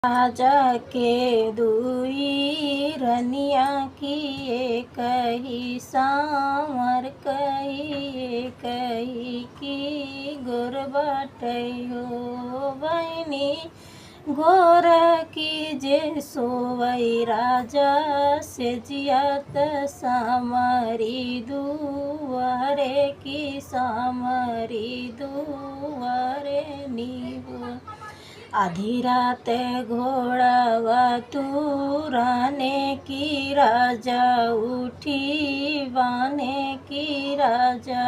राजा के दुई रनिया किए कही सांवर कही कही की गोर बटैयो बहनी गोर की जे सोवई राजा से जियत सामरी दुआरे की सामरी दुआरे नीबो आधी रात घोड़ावा तुराने की राजा उठी बाने की राजा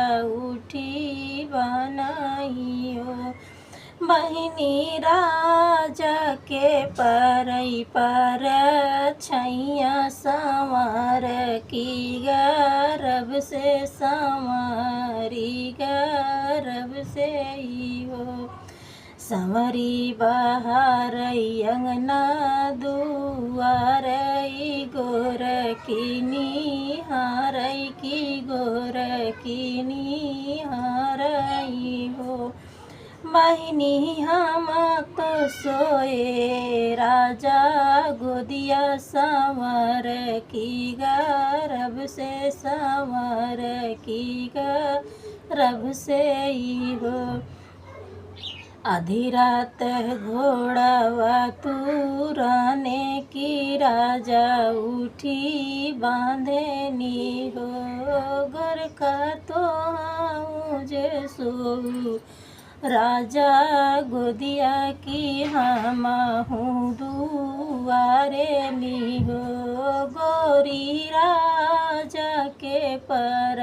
उठी बनाइयो बहिनी राजा के परई पर छैया संवर की गर्भ से संवरी गर्भ से ही हो संवरी बहार अंगना दुआर गोर की निहारई की गोर की निहारई हो बहिनी हम तो सोए राजा गोदिया संवर की गर्भ से संवर की गर्भ से ही हो आधी रात घोड़ावा तुराने की राजा उठी बांधे नी हो घर का तो मुझे सो राजा गोदिया की हम हूँ दुआरे नी हो गोरी राजा के पर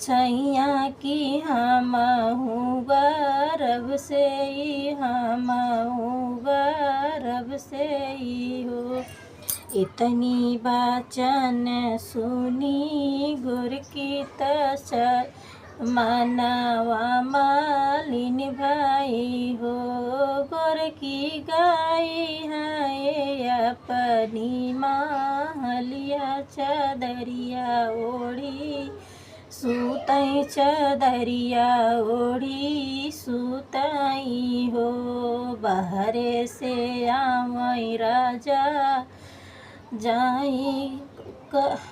छैया की हम हूँ गर्भ से ही हम हूँ गर्भ से ही हो इतनी बाचन सुनी गुर की तसर मनवा मालिन भाई हो गुर की गाई है अपनी महलिया चदरिया ओढ़ी सुतई चदरिया ओढ़ी सुतई हो बहरे से आवई राजा जाई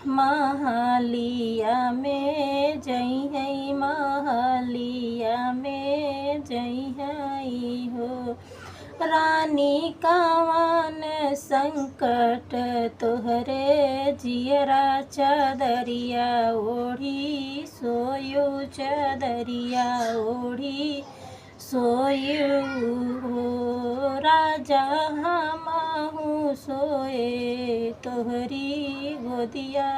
महलिया में जई है महलिया में जई है हो रानी कावन संकट तोहरे जियरा चदरिया ओढ़ी सोयो चदरिया ओढ़ी सोयो राजा हम सोए तोहरी गोदिया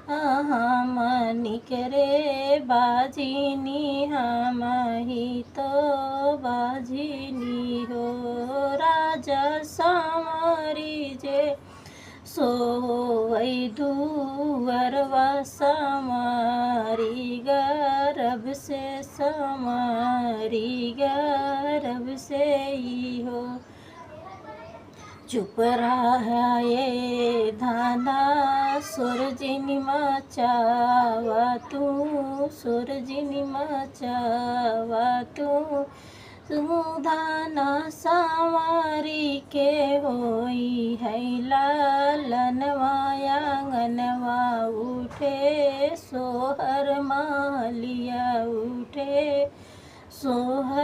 हम निकरे बाजिनी हम ही तो बाजिनी हो राजा सामरी जे सोवई दुअरवा समारी गर्भ से समारी गर्भ से ही हो चुप रहा ये धाना सूरजिनी मचावा तू सूरजिनी मचावा तू सुधाना संवारी के होई है लालनवा आंगनवा उठे सोहर महलिया उठे सोहर